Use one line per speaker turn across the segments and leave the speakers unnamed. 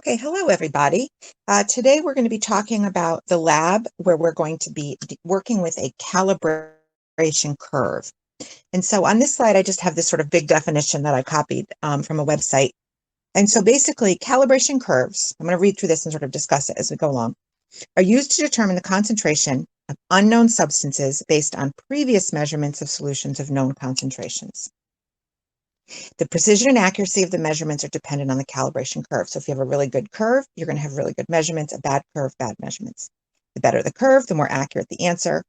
Okay, hello everybody. Today we're going to be talking about the lab where we're going to be working with a calibration curve. And so on this slide, I just have this sort of big definition that I copied from a website. And so basically, calibration curves, I'm going to read through this and sort of discuss it as we go along, are used to determine the concentration of unknown substances based on previous measurements of solutions of known concentrations. The precision and accuracy of the measurements are dependent on the calibration curve. So if you have a really good curve, you're going to have really good measurements. A bad curve, bad measurements. The better the curve, the more accurate the answer,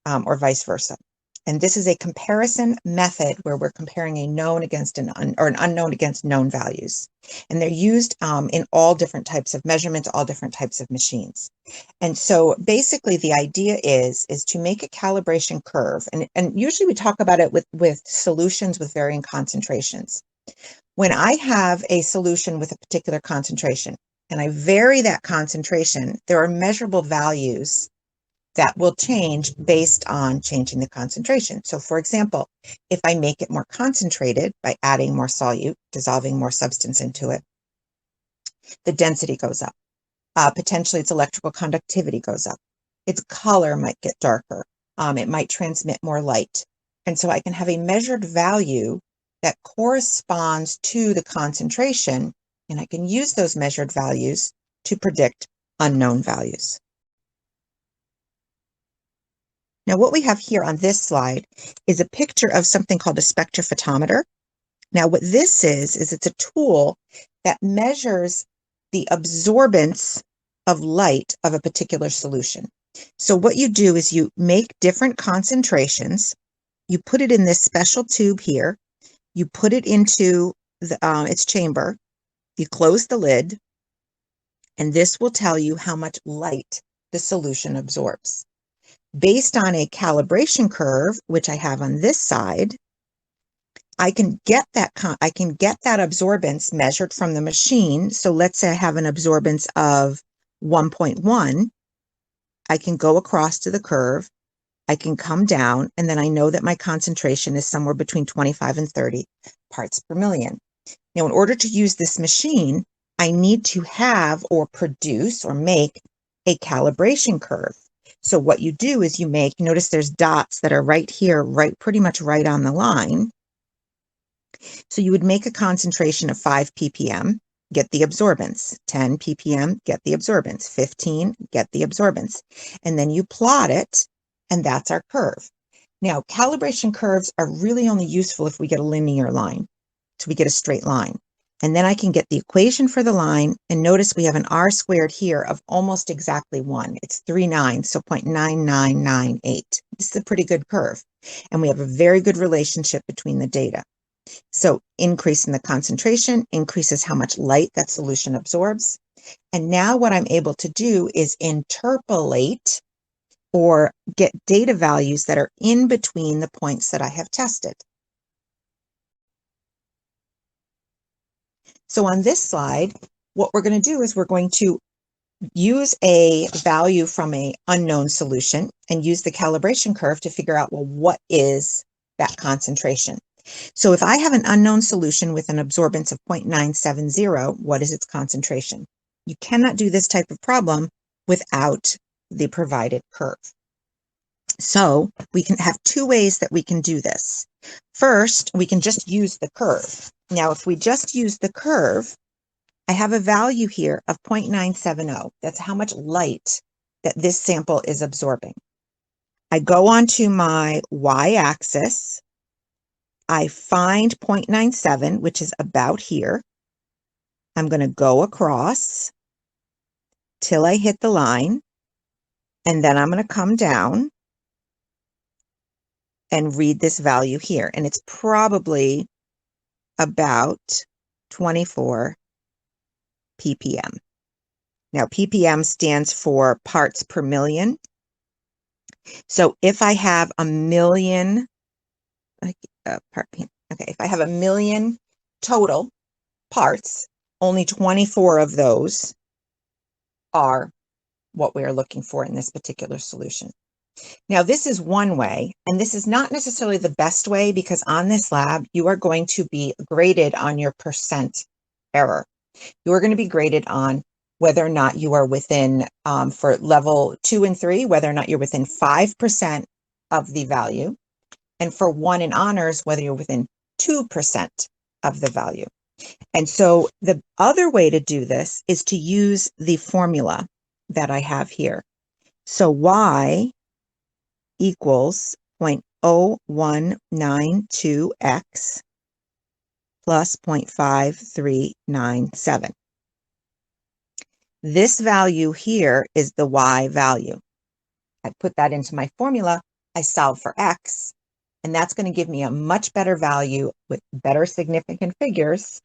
or vice versa. And this is a comparison method where we're comparing a known against an unknown against known values. And they're used in all different types of measurements, all different types of machines. And so basically the idea is to make a calibration curve. And usually we talk about it with solutions with varying concentrations. When I have a solution with a particular concentration and I vary that concentration, there are measurable values that will change based on changing the concentration. So for example, if I make it more concentrated by adding more solute, dissolving more substance into it, the density goes up. Potentially its electrical conductivity goes up. Its color might get darker. It might transmit more light. And so I can have a measured value that corresponds to the concentration, and I can use those measured values to predict unknown values. Now, what we have here on this slide is a picture of something called a spectrophotometer. Now, what this is it's a tool that measures the absorbance of light of a particular solution. So what you do is you make different concentrations, you put it in this special tube here, you put it into its chamber, you close the lid, and this will tell you how much light the solution absorbs. Based on a calibration curve, which I have on this side, I can get that absorbance measured from the machine. So let's say I have an absorbance of 1.1. I can go across to the curve, I can come down, and then I know that my concentration is somewhere between 25 and 30 parts per million. Now, in order to use this machine, I need to have or produce or make a calibration curve. So what you do is notice there's dots that are right here, pretty much right on the line. So you would make a concentration of 5 ppm, get the absorbance, 10 ppm, get the absorbance, 15, get the absorbance. And then you plot it, and that's our curve. Now, calibration curves are really only useful if we get a linear line. So we get a straight line. And then I can get the equation for the line, and notice we have an r squared here of almost exactly 1. It's 39, so 0.9998. This is a pretty good curve. And we have a very good relationship between the data. So increase in the concentration increases how much light that solution absorbs. And now what I'm able to do is interpolate or get data values that are in between the points that I have tested. So on this slide, what we're going to do is we're going to use a value from an unknown solution and use the calibration curve to figure out, well, what is that concentration? So if I have an unknown solution with an absorbance of 0.970, what is its concentration? You cannot do this type of problem without the provided curve. So we can have two ways that we can do this. First, we can just use the curve. Now, if we just use the curve, I have a value here of 0.970. That's how much light that this sample is absorbing. I go onto my y-axis. I find 0.97, which is about here. I'm going to go across till I hit the line, and then I'm going to come down and read this value here. And it's probably about 24 ppm. Now, ppm stands for parts per million. So if I have a million, if I have a million total parts, only 24 of those are what we are looking for in this particular solution. Now, this is one way, and this is not necessarily the best way because on this lab, you are going to be graded on your percent error. You're going to be graded on whether or not you are within, for level 2 and 3, whether or not you're within 5% of the value. And for 1 in honors, whether you're within 2% of the value. And so the other way to do this is to use the formula that I have here. So y equals 0.0192x plus 0.5397. This value here is the y value. I put that into my formula, I solve for x, and that's going to give me a much better value with better significant figures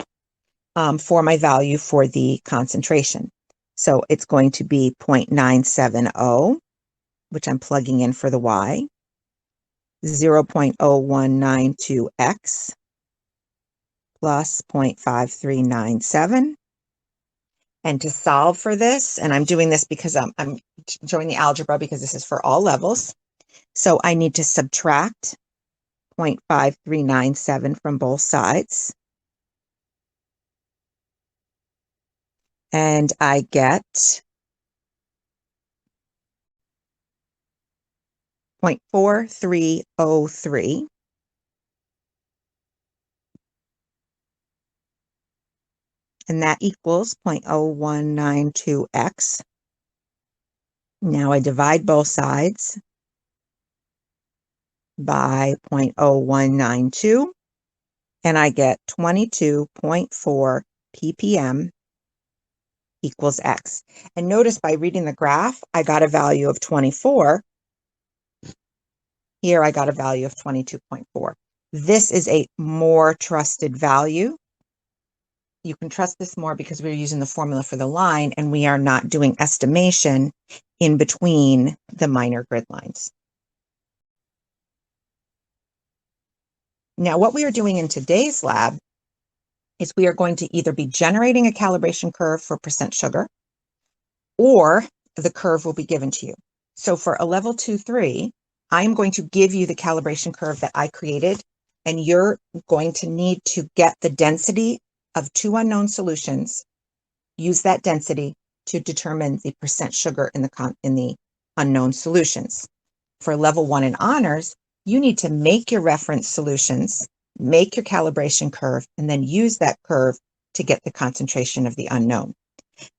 for my value for the concentration. So it's going to be 0.970, which I'm plugging in for the y, 0.0192x plus 0.5397. And to solve for this, and I'm doing this because I'm showing the algebra because this is for all levels. So I need to subtract 0.5397 from both sides. And I get 0.4303. And that equals 0.0192x. Now I divide both sides by 0.0192, and I get 22.4 ppm equals x. And notice by reading the graph, I got a value of 24. Here I got a value of 22.4. This is a more trusted value. You can trust this more because we're using the formula for the line and we are not doing estimation in between the minor grid lines. Now, what we are doing in today's lab is we are going to either be generating a calibration curve for percent sugar, or the curve will be given to you. So for a level 2-3, I am going to give you the calibration curve that I created, and you're going to need to get the density of 2 unknown solutions, use that density to determine the percent sugar in the unknown solutions. For level 1 in honors, you need to make your reference solutions, make your calibration curve, and then use that curve to get the concentration of the unknown.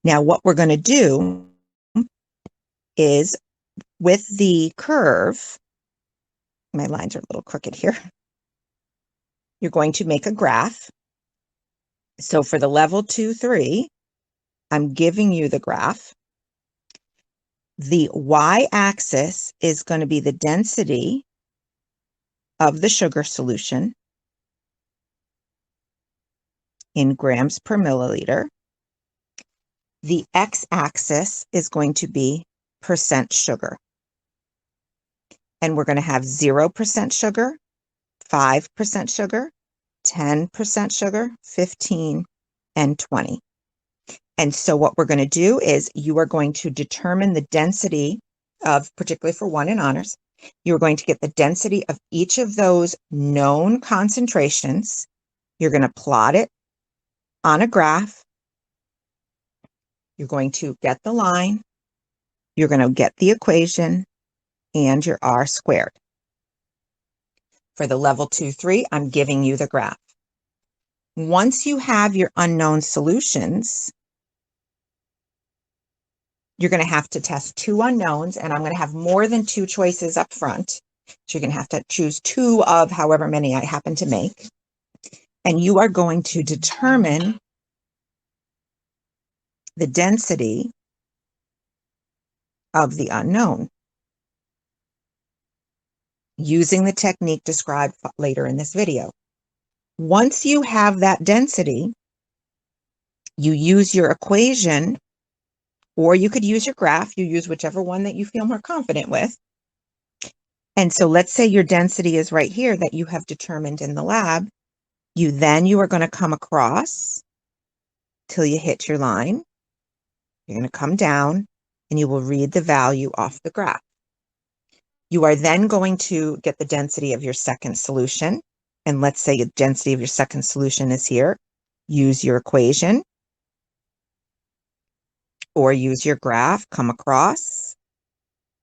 Now, what we're going to do is with the curve, my lines are a little crooked here, you're going to make a graph. So for the level 2-3, I'm giving you the graph. The y-axis is going to be the density of the sugar solution in grams per milliliter. The x-axis is going to be percent sugar. And we're going to have 0% sugar, 5% sugar, 10% sugar, 15, and 20. And so what we're going to do is you are going to determine the density of, particularly for 1 in honors, you're going to get the density of each of those known concentrations. You're going to plot it on a graph. You're going to get the line. You're going to get the equation and your R squared. For the level 2-3, I'm giving you the graph. Once you have your unknown solutions, you're going to have to test 2 unknowns, and I'm going to have more than 2 choices up front. So you're going to have to choose 2 of however many I happen to make. And you are going to determine the density of the unknown using the technique described later in this video. Once you have that density, you use your equation, or you could use your graph. You use whichever one that you feel more confident with. And so let's say your density is right here that you have determined in the lab. You are going to come across till you hit your line. You're going to come down and you will read the value off the graph. You are then going to get the density of your second solution. And let's say the density of your second solution is here. Use your equation. or use your graph, come across,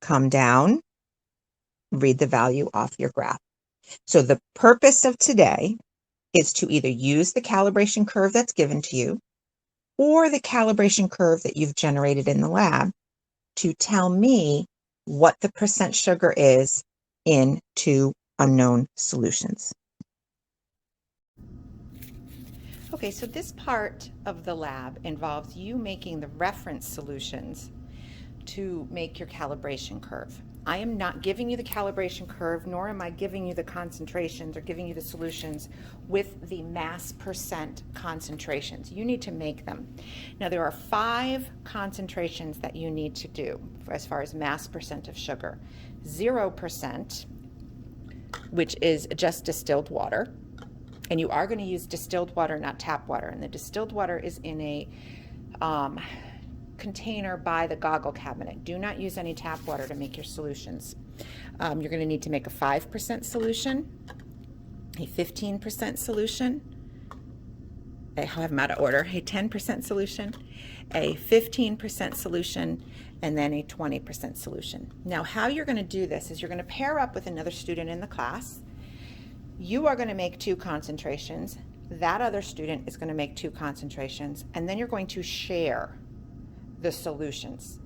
come down, read the value off your graph. So the purpose of today is to either use the calibration curve that's given to you or the calibration curve that you've generated in the lab to tell me what the percent sugar is in two unknown solutions.
Okay, so this part of the lab involves you making the reference solutions to make your calibration curve. I am not giving you the calibration curve, nor am I giving you the concentrations or giving you the solutions with the mass percent concentrations. You need to make them. Now, there are 5 concentrations that you need to do as far as mass percent of sugar. 0%, which is just distilled water. And you are going to use distilled water, not tap water. And the distilled water is in a container by the goggle cabinet. Do not use any tap water to make your solutions. You're going to need to make a 5% solution, a 15% solution, I have them out of order, a 10% solution, a 15% solution, and then a 20% solution. Now, how you're going to do this is you're going to pair up with another student in the class. You are going to make 2 concentrations. That other student is going to make 2 concentrations, and then you're going to share the solutions.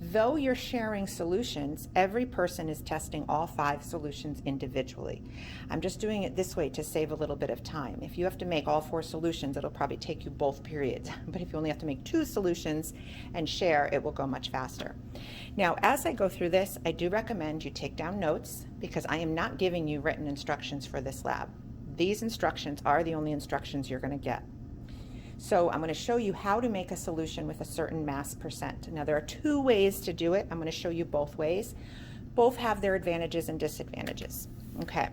Though you're sharing solutions, every person is testing all 5 solutions individually. I'm just doing it this way to save a little bit of time. If you have to make all 4 solutions, it'll probably take you both periods. But if you only have to make 2 solutions and share, it will go much faster. Now, as I go through this, I do recommend you take down notes because I am not giving you written instructions for this lab. These instructions are the only instructions you're going to get. So I'm going to show you how to make a solution with a certain mass percent. Now, there are 2 ways to do it. I'm going to show you both ways. Both have their advantages and disadvantages. Okay.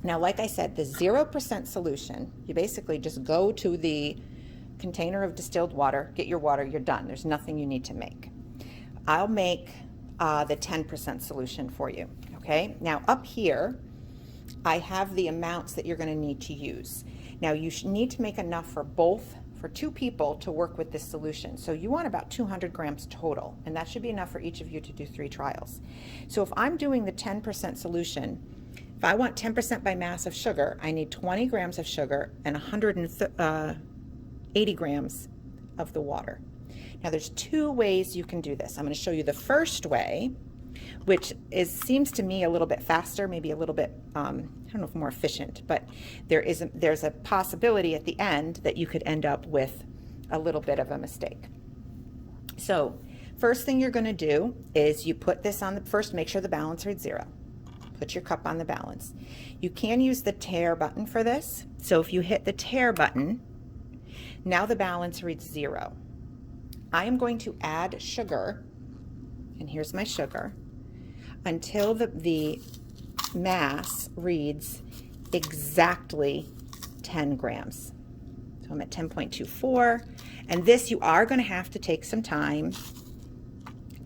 Now, like I said, the 0% solution, you basically just go to the container of distilled water, get your water, you're done. There's nothing you need to make. I'll make the 10% solution for you. Okay. Now, up here, I have the amounts that you're going to need to use. Now, you need to make enough for 2 people to work with this solution. So you want about 200 grams total, and that should be enough for each of you to do 3 trials. So if I'm doing the 10% solution, if I want 10% by mass of sugar, I need 20 grams of sugar and 180 grams of the water. Now, there's 2 ways you can do this. I'm going to show you the first way, which seems to me a little bit faster, maybe a little bit, I don't know if more efficient, but there's a possibility at the end that you could end up with a little bit of a mistake. So first thing you're going to do is you put this on first, make sure the balance reads 0. Put your cup on the balance. You can use the tare button for this. So if you hit the tare button, now the balance reads 0. I am going to add sugar, and here's my sugar, until the mass reads exactly 10 grams. So I'm at 10.24, and this you are going to have to take some time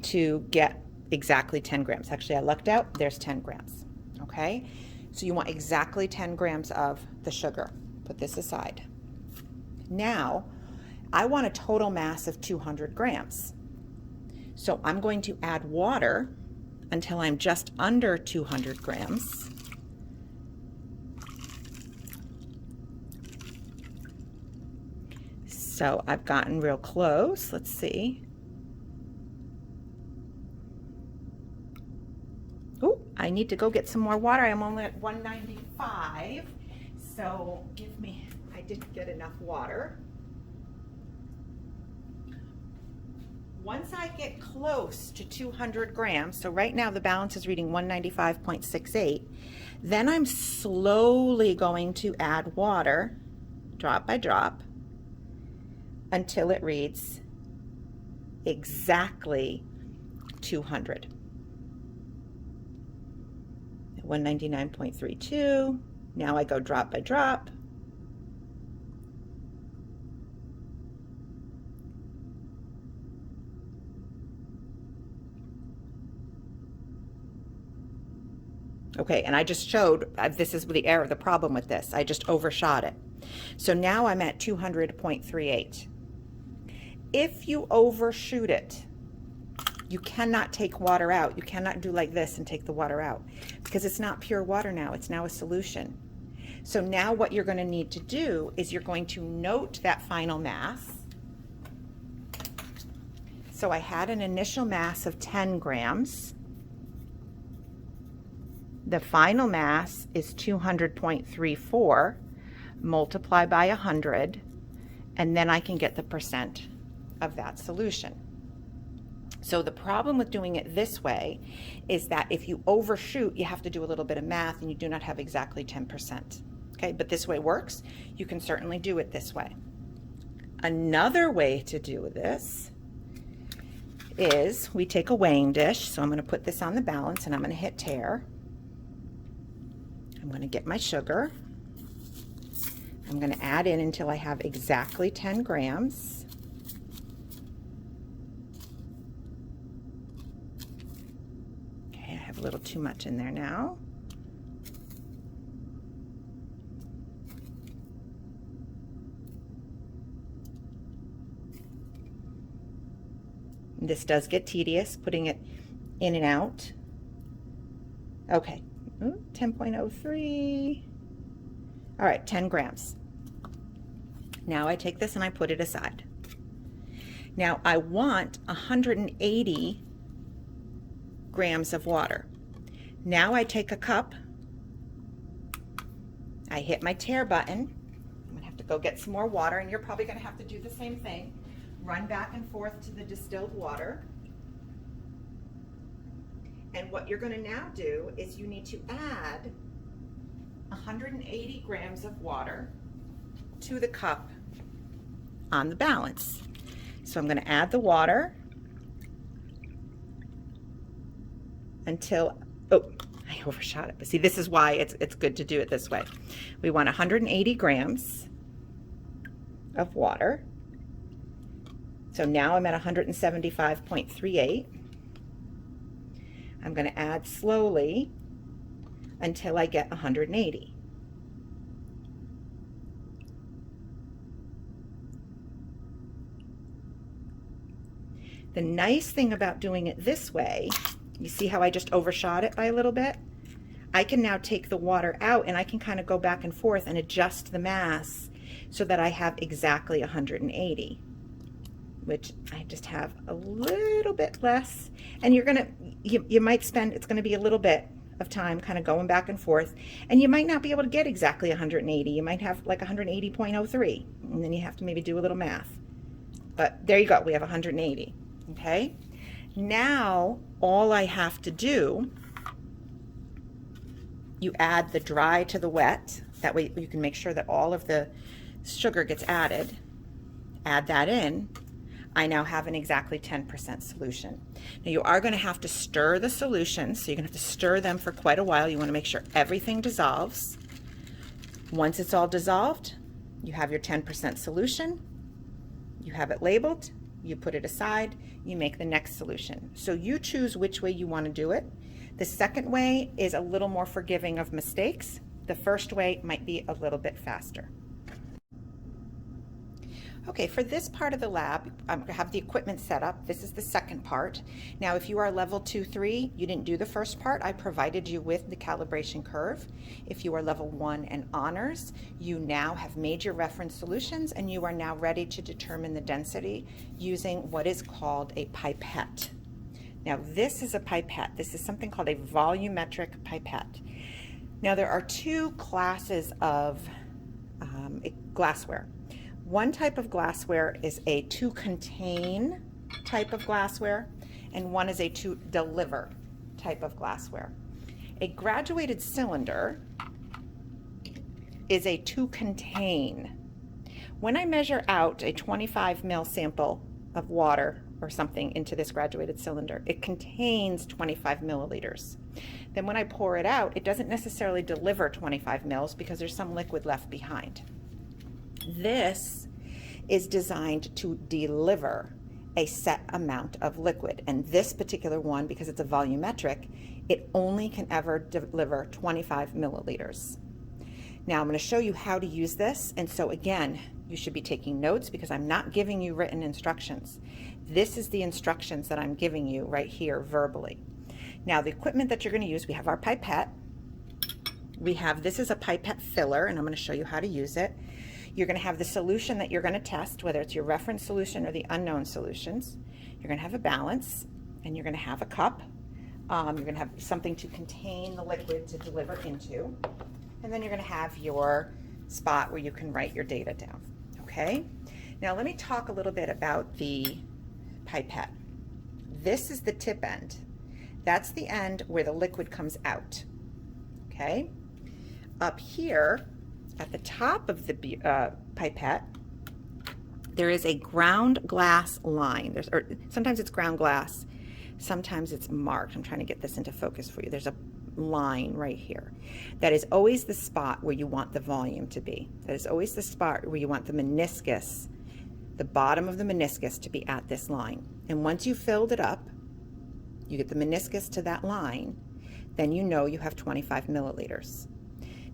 to get exactly 10 grams. Actually, I lucked out, there's 10 grams, okay? So you want exactly 10 grams of the sugar. Put this aside. Now, I want a total mass of 200 grams. So I'm going to add water until I'm just under 200 grams. So I've gotten real close. Let's see. Oh, I need to go get some more water. I'm only at 195. So I didn't get enough water. Once I get close to 200 grams, so right now the balance is reading 195.68, then I'm slowly going to add water, drop by drop, until it reads exactly 200. 199.32, now I go drop by drop. Okay, and I just showed, this is the error, the problem with this. I just overshot it. So now I'm at 200.38. If you overshoot it, you cannot take water out. You cannot do like this and take the water out because it's not pure water now. It's now a solution. So now what you're going to need to do is you're going to note that final mass. So I had an initial mass of 10 grams. The final mass is 200.34. Multiply by 100, and then I can get the percent of that solution. So the problem with doing it this way is that if you overshoot, you have to do a little bit of math and you do not have exactly 10%. Okay, but this way works. You can certainly do it this way. Another way to do this is we take a weighing dish. So I'm going to put this on the balance and I'm going to hit tare. I'm going to get my sugar. I'm going to add in until I have exactly 10 grams. Okay, I have a little too much in there now. This does get tedious, putting it in and out. Okay, 10.03. All right, 10 grams. Now I take this and I put it aside. Now I want 180 grams of water. Now I take a cup, I hit my tare button. I'm gonna have to go get some more water, and you're probably gonna have to do the same thing. Run back and forth to the distilled water. And what you're gonna now do is you need to add 180 grams of water to the cup on the balance. So I'm going to add the water until, oh, I overshot it. But see, this is why it's good to do it this way. We want 180 grams of water. So now I'm at 175.38. I'm going to add slowly until I get 180. The nice thing about doing it this way, you see how I just overshot it by a little bit? I can now take the water out and I can kind of go back and forth and adjust the mass so that I have exactly 180, which I just have a little bit less. And you're gonna, you might spend, it's gonna be a little bit of time kind of going back and forth, and you might not be able to get exactly 180. You might have like 180.03, and then you have to maybe do a little math. But there you go, we have 180. Okay, now all I have to do, you add the dry to the wet. That way you can make sure that all of the sugar gets added. Add that in. I now have an exactly 10% solution. Now you are going to have to stir the solution, so you're going to have to stir them for quite a while. You want to make sure everything dissolves. Once it's all dissolved, you have your 10% solution. You have it labeled. You put it aside. You make the next solution. So you choose which way you want to do it. The second way is a little more forgiving of mistakes. The first way might be a little bit faster. Okay, for this part of the lab, I have the equipment set up. This is the second part. Now, if you are level 2-3, you didn't do the first part. I provided you with the calibration curve. If you are level 1 and honors, you now have made your reference solutions and you are now ready to determine the density using what is called a pipette. Now, this is a pipette. This is something called a volumetric pipette. Now, there are two classes of glassware. One type of glassware is a to contain type of glassware, and one is a to deliver type of glassware. A graduated cylinder is a to contain. When I measure out a 25 ml sample of water or something into this graduated cylinder, it contains 25 milliliters. Then when I pour it out, it doesn't necessarily deliver 25 mils because there's some liquid left behind. This is designed to deliver a set amount of liquid, and this particular one, because it's a volumetric, it only can ever deliver 25 milliliters. Now I'm going to show you how to use this, and so again, You should be taking notes because I'm not giving you written instructions. This is the instructions that I'm giving you right here verbally. Now, the equipment that you're going to use, we have our pipette. This is a pipette filler, and I'm going to show you how to use it. You're going to have the solution that you're going to test, whether it's your reference solution or the unknown solutions. You're going to have a balance, and you're going to have a cup. You're going to have something to contain the liquid to deliver into. And then you're going to have your spot where you can write your data down. Okay? Now let me talk a little bit about the pipette. This is the tip end. That's the end where the liquid comes out. Okay? Up here, at the top of the pipette, there is a ground glass line. Sometimes it's ground glass, sometimes it's marked. I'm trying to get this into focus for you. There's a line right here. That is always the spot where you want the volume to be. That is always the spot where you want the meniscus, the bottom of the meniscus, to be at this line. And once you filled it up, you get the meniscus to that line, then you know you have 25 milliliters.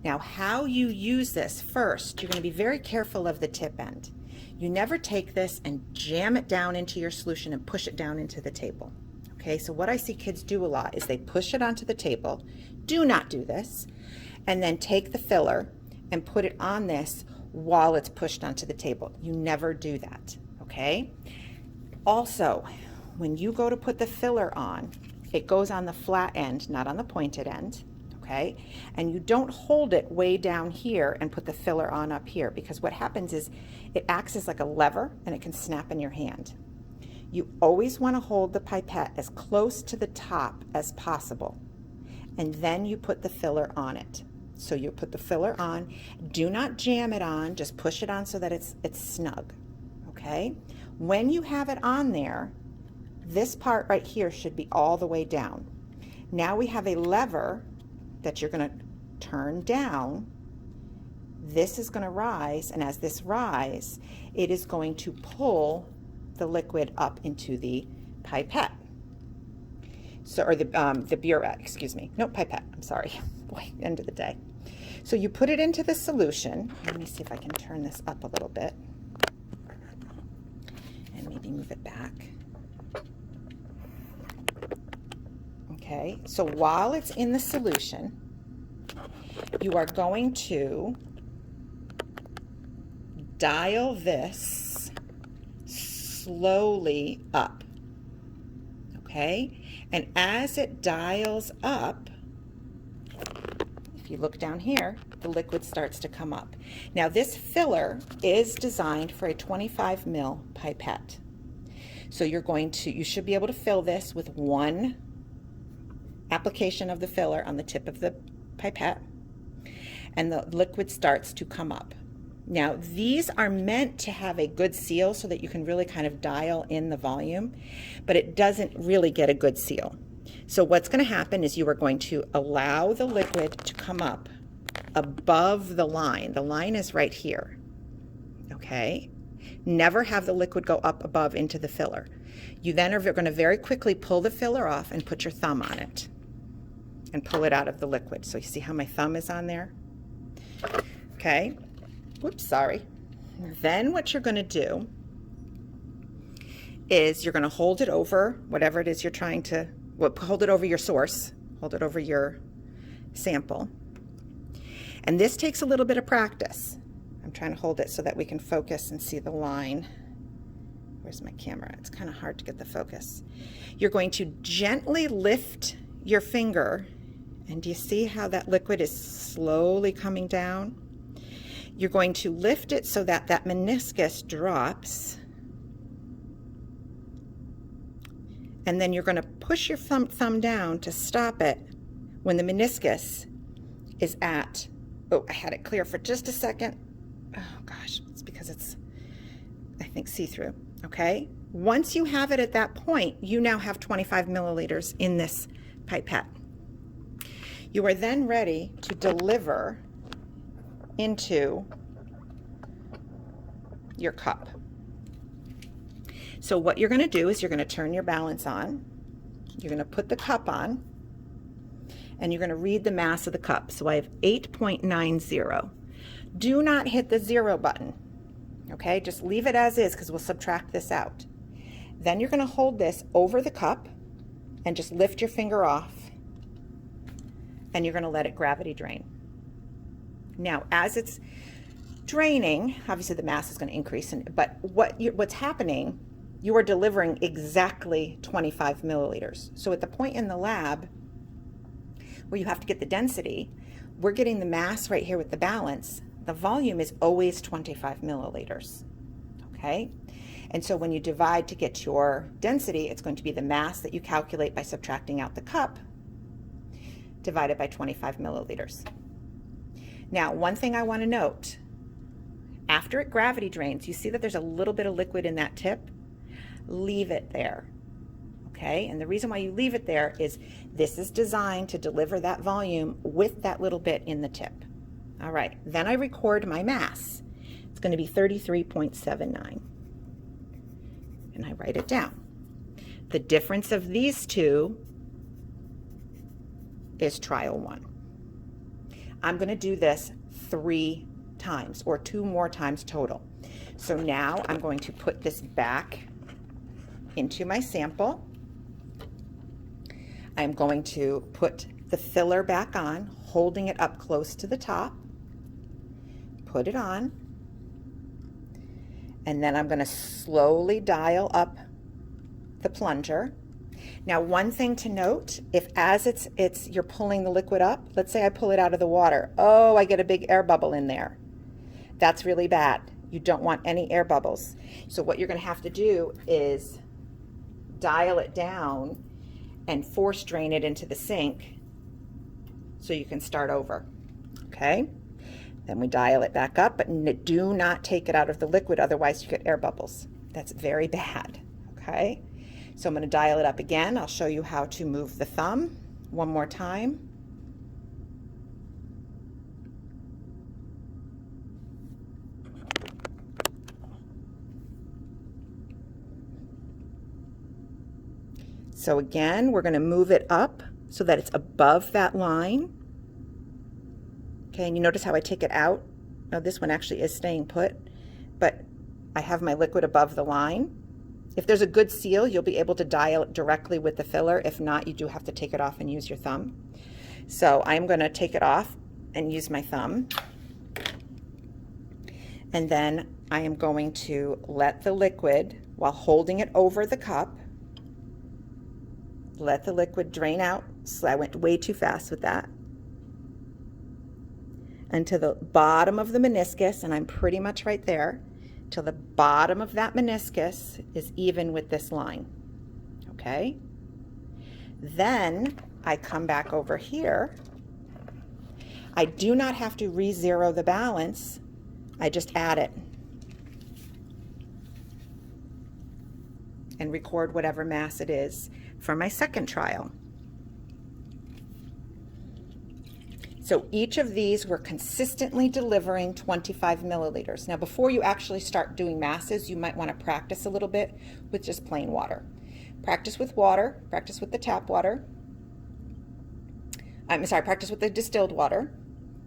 Now, how you use this, first, you're going to be very careful of the tip end. You never take this and jam it down into your solution and push it down into the table. Okay, so what I see kids do a lot is they push it onto the table. Do not do this. And then take the filler and put it on this while it's pushed onto the table. You never do that, okay? Also, when you go to put the filler on, it goes on the flat end, not on the pointed end, okay? And you don't hold it way down here and put the filler on up here, because what happens is it acts as like a lever and it can snap in your hand. You always want to hold the pipette as close to the top as possible, and then you put the filler on it. So you put the filler on, do not jam it on, just push it on so that it's snug, okay? When you have it on there, this part right here should be all the way down. Now we have a lever that you're going to turn down. This is going to rise, and as this rises, it is going to pull the liquid up into the pipette. So, or the burette, excuse me. No, pipette, I'm sorry. Boy, end of the day. So you put it into the solution. Let me see if I can turn this up a little bit and maybe move it back. Okay, so while it's in the solution, you are going to dial this slowly up, okay? And as it dials up, if you look down here, the liquid starts to come up. Now this filler is designed for a 25 ml pipette. So you should be able to fill this with one application of the filler on the tip of the pipette, and the liquid starts to come up. Now these are meant to have a good seal so that you can really kind of dial in the volume, but it doesn't really get a good seal. So what's going to happen is you are going to allow the liquid to come up above the line. The line is right here, okay? Never have the liquid go up above into the filler. You then are going to very quickly pull the filler off and put your thumb on it and pull it out of the liquid. So you see how my thumb is on there? Okay. Whoops, sorry. Then what you're going to do is you're going to hold it over whatever it is you're trying to, hold it over your source, hold it over your sample. And this takes a little bit of practice. I'm trying to hold it so that we can focus and see the line. Where's my camera? It's kind of hard to get the focus. You're going to gently lift your finger, and do you see how that liquid is slowly coming down? You're going to lift it so that that meniscus drops, and then you're going to push your thumb down to stop it when the meniscus is at, oh, I had it clear for just a second. Oh gosh, it's because it's, I think, see-through, okay? Once you have it at that point, you now have 25 milliliters in this pipette. You are then ready to deliver into your cup. So what you're going to do is you're going to turn your balance on, you're going to put the cup on, and you're going to read the mass of the cup. So I have 8.90. Do not hit the 0 button, Okay, just leave it as is because we'll subtract this out. Then you're going to hold this over the cup and just lift your finger off, and you're going to let it gravity drain. Now, as it's draining, obviously the mass is going to increase, but what's happening, you are delivering exactly 25 milliliters. So at the point in the lab where you have to get the density, we're getting the mass right here with the balance. The volume is always 25 milliliters, okay? And so when you divide to get your density, it's going to be the mass that you calculate by subtracting out the cup divided by 25 milliliters. Now, one thing I want to note, after it gravity drains, you see that there's a little bit of liquid in that tip? Leave it there, okay? And the reason why you leave it there is this is designed to deliver that volume with that little bit in the tip. All right, then I record my mass. It's going to be 33.79. And I write it down. The difference of these two is trial 1. I'm going to do this 3 times, or 2 more times total. So now I'm going to put this back into my sample. I'm going to put the filler back on, holding it up close to the top. Put it on. And then I'm going to slowly dial up the plunger. Now, one thing to note, if as you're pulling the liquid up, let's say I pull it out of the water. Oh, I get a big air bubble in there. That's really bad. You don't want any air bubbles. So what you're going to have to do is dial it down and force drain it into the sink so you can start over, okay? Then we dial it back up, but do not take it out of the liquid, otherwise you get air bubbles. That's very bad, okay? So I'm going to dial it up again. I'll show you how to move the thumb one more time. So again, we're going to move it up so that it's above that line. Okay, and you notice how I take it out? Now this one actually is staying put, but I have my liquid above the line. If there's a good seal, you'll be able to dial it directly with the filler. If not, you do have to take it off and use your thumb. So I'm going to take it off and use my thumb. And then I am going to let the liquid, while holding it over the cup, let the liquid drain out. So I went way too fast with that. And to the bottom of the meniscus, and I'm pretty much right there, till the bottom of that meniscus is even with this line, okay? Then I come back over here. I do not have to re-zero the balance. I just add it and record whatever mass it is for my second trial. So each of these we're consistently delivering 25 milliliters. Now before you actually start doing masses, you might want to practice a little bit with just plain water. Practice with water, practice with the tap water. Practice with the distilled water,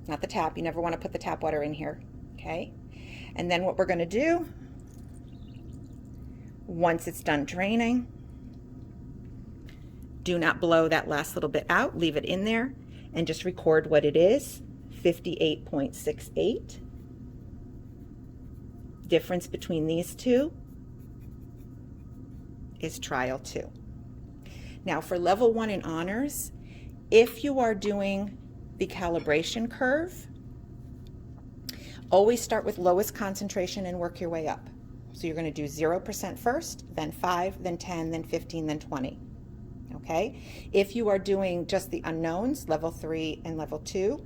not the tap. You never want to put the tap water in here, okay? And then what we're going to do, once it's done draining, do not blow that last little bit out, leave it in there, and just record what it is, 58.68. Difference between these two is trial 2. Now for level 1 in honors, if you are doing the calibration curve, always start with lowest concentration and work your way up. So you're going to do 0% first, then 5, then 10, then 15, then 20. Okay? If you are doing just the unknowns, level 3 and level 2,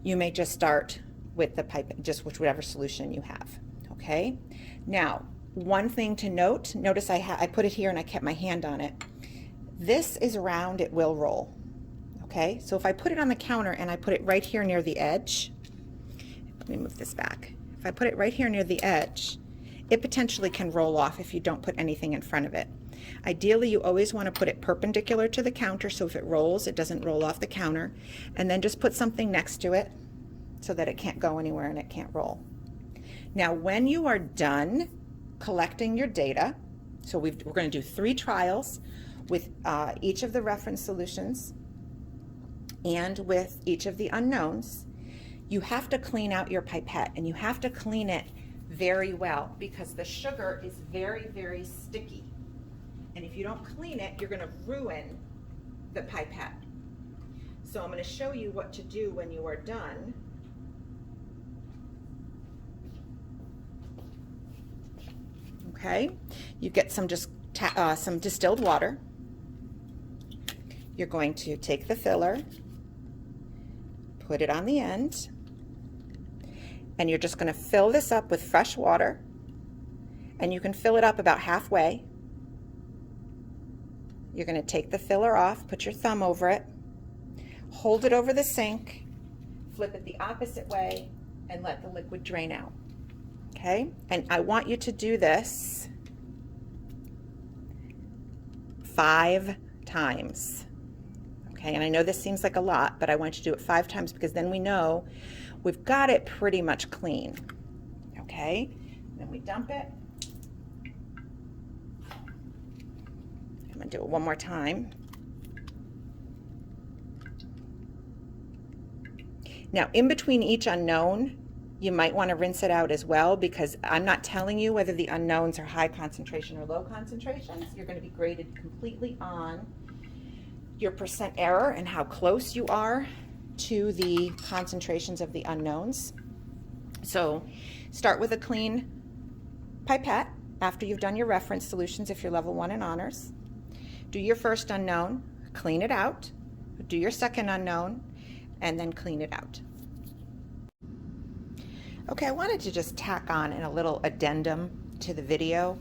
you may just start with the Pipette, just with whatever solution you have. Okay? Now, one thing to note, notice I put it here and I kept my hand on it. This is round, it will roll. Okay? So if I put it on the counter and I put it right here near the edge, let me move this back. If I put it right here near the edge, it potentially can roll off if you don't put anything in front of it. Ideally, you always want to put it perpendicular to the counter, so if it rolls, it doesn't roll off the counter. And then just put something next to it so that it can't go anywhere and it can't roll. Now, when you are done collecting your data, so we're going to do 3 trials with each of the reference solutions and with each of the unknowns, you have to clean out your pipette, and you have to clean it very well because the sugar is very, very sticky. And if you don't clean it, you're going to ruin the pipette. So I'm going to show you what to do when you are done. Okay, you get some distilled water. You're going to take the filler, put it on the end, and you're just going to fill this up with fresh water, and you can fill it up about halfway. You're going to take the filler off, put your thumb over it, hold it over the sink, flip it the opposite way, and let the liquid drain out. Okay, and I want you to do this 5 times. Okay, and I know this seems like a lot, but I want you to do it 5 times because then we know we've got it pretty much clean. Okay, then we dump it. I'm gonna do it one more time. Now, in between each unknown, you might want to rinse it out as well, because I'm not telling you whether the unknowns are high concentration or low concentrations. You're going to be graded completely on your percent error and how close you are to the concentrations of the unknowns. So start with a clean pipette after you've done your reference solutions if you're level 1 in honors. Do your first unknown, clean it out, do your second unknown, and then clean it out. Okay, I wanted to just tack on a little addendum to the video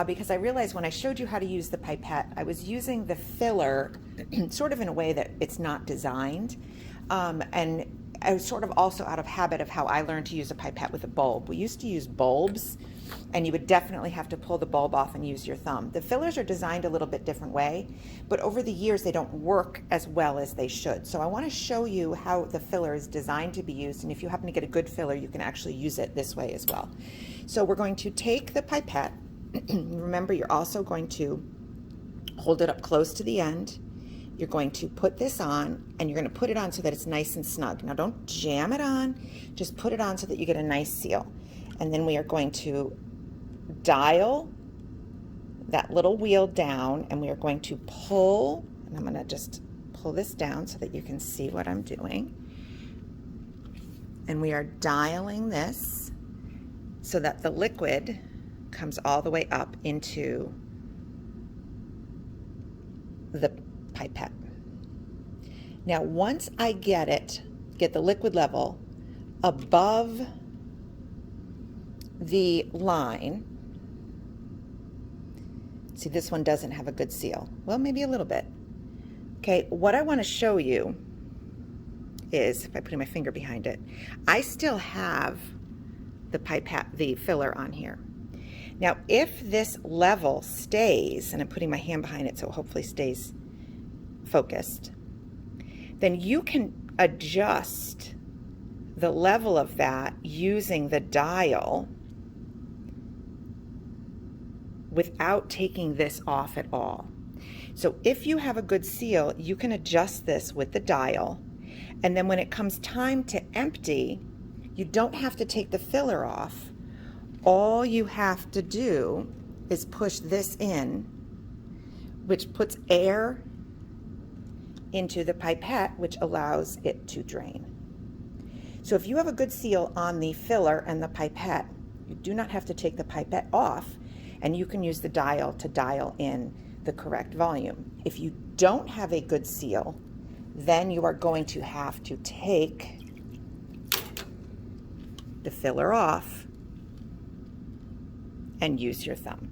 because I realized when I showed you how to use the pipette, I was using the filler sort of in a way that it's not designed. And I was sort of also out of habit of how I learned to use a pipette with a bulb. We used to use bulbs, and you would definitely have to pull the bulb off and use your thumb. The fillers are designed a little bit different way, but over the years they don't work as well as they should. So I want to show you how the filler is designed to be used, and if you happen to get a good filler, you can actually use it this way as well. So we're going to take the pipette. Remember, you're also going to hold it up close to the end. You're going to put this on, and you're going to put it on so that it's nice and snug. Now don't jam it on, just put it on so that you get a nice seal. And then we are going to dial that little wheel down, and we are going to pull, and I'm going to just pull this down so that you can see what I'm doing. And we are dialing this so that the liquid comes all the way up into the pipette. Now, once I get the liquid level above the line, see, this one doesn't have a good seal. Well, maybe a little bit. Okay, what I want to show you is, if I put my finger behind it, I still have the pipette, the filler on here. Now, if this level stays, and I'm putting my hand behind it so it hopefully stays focused, then you can adjust the level of that using the dial without taking this off at all. So if you have a good seal, you can adjust this with the dial, and then when it comes time to empty, you don't have to take the filler off. All you have to do is push this in, which puts air into the pipette, which allows it to drain. So if you have a good seal on the filler and the pipette, you do not have to take the pipette off, and you can use the dial to dial in the correct volume. If you don't have a good seal, then you are going to have to take the filler off and use your thumb.